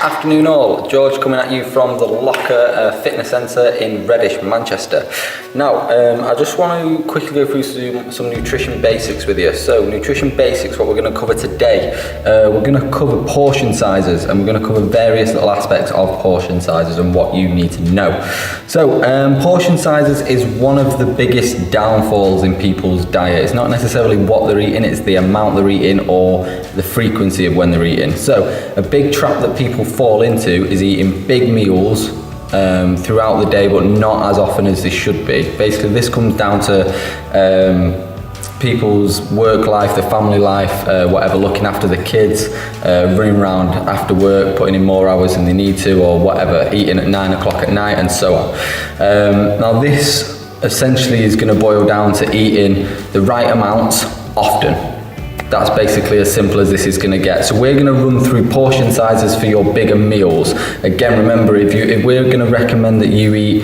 Afternoon all, George coming at you from the Locker Fitness Centre in Reddish, Manchester. Now, I just want to quickly go through some nutrition basics with you. So, nutrition basics, what we're going to cover today, we're going to cover portion sizes, and we're going to cover various little aspects of portion sizes and what you need to know. So, portion sizes is one of the biggest downfalls in people's diet. It's not necessarily what they're eating, it's the amount they're eating or the frequency of when they're eating. So, a big trap that people fall into is eating big meals throughout the day, but not as often as they should be. Basically, this comes down to people's work life, their family life, whatever, looking after the kids, running around after work, putting in more hours than they need to, or whatever, eating at 9 o'clock at night, and so on. Now, this essentially is going to boil down to eating the right amount often. That's basically as simple as this is going to get. So we're going to run through portion sizes for your bigger meals. Again, remember, if we're going to recommend that you eat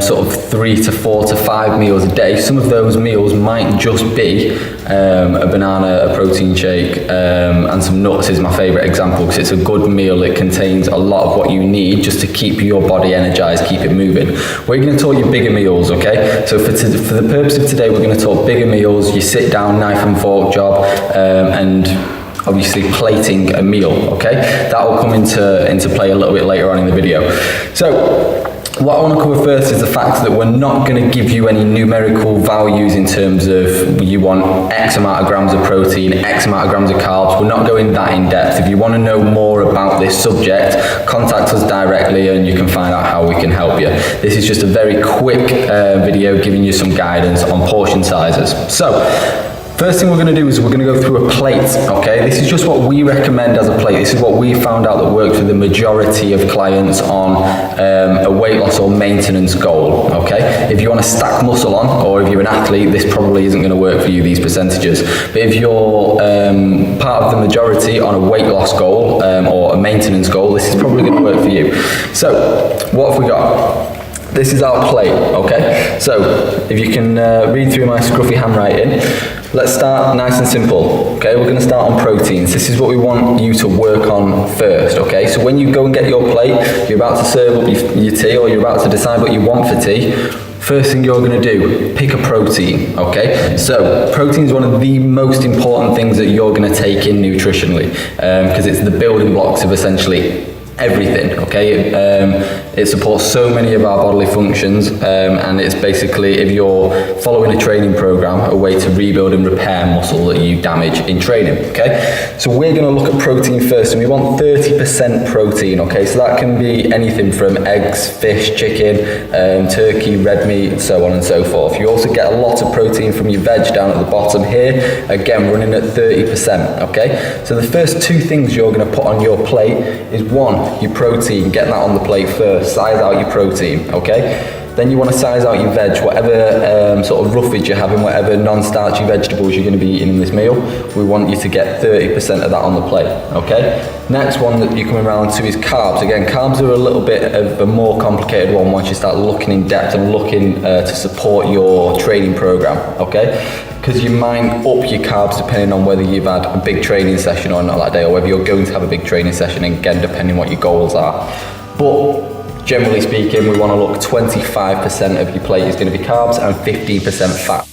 sort of 3 to 4 to 5 meals a day, some of those meals might just be a banana, a protein shake, and some nuts is my favorite example because it's a good meal. It contains a lot of what you need just to keep your body energized, keep it moving. We're going to talk your bigger meals, okay? So for the purpose of today, we're going to talk bigger meals, you sit down, knife and fork job, and obviously plating a meal, okay? That will come into play a little bit later on in the video. So, what I want to cover first is the fact that we're not going to give you any numerical values in terms of you want X amount of grams of protein, X amount of grams of carbs. We're not going that in depth. If you want to know more about this subject, contact us directly and you can find out how we can help you. This is just a very quick video giving you some guidance on portion sizes. So, first thing we're going to do is we're going to go through a plate, okay? This is just what we recommend as a plate. This is what we found out that works with the majority of clients on a weight loss or maintenance goal, okay? If you want to stack muscle on, or if you're an athlete, this probably isn't going to work for you, these percentages. But if you're part of the majority on a weight loss goal or a maintenance goal, this is probably going to work for you. So, what have we got? This is our plate, okay? So, if you can read through my scruffy handwriting, let's start nice and simple, okay? We're gonna start on proteins. This is what we want you to work on first, okay? So when you go and get your plate, you're about to serve up your tea, or you're about to decide what you want for tea, first thing you're gonna do, pick a protein, okay? So, protein is one of the most important things that you're gonna take in nutritionally, because it's the building blocks of essentially everything, okay? It supports so many of our bodily functions, and it's basically, if you're following a training program, a way to rebuild and repair muscle that you damage in training, okay? So we're gonna look at protein first, and we want 30% protein, okay? So that can be anything from eggs, fish, chicken, turkey, red meat, so on and so forth. You also get a lot of protein from your veg down at the bottom here, again, running at 30%, okay? So the first two things you're gonna put on your plate is one, your protein, get that on the plate first, size out your protein, okay? Then you want to size out your veg, whatever sort of roughage you're having, whatever non-starchy vegetables you're going to be eating in this meal, we want you to get 30% of that on the plate, okay? Next one that you're coming around to is carbs. Again, carbs are a little bit of a more complicated one once you start looking in depth and looking to support your training program, okay? Because you might up your carbs depending on whether you've had a big training session or not that day, or whether you're going to have a big training session, again, depending on what your goals are. But generally speaking, we want to look 25% of your plate is going to be carbs and 15% fat.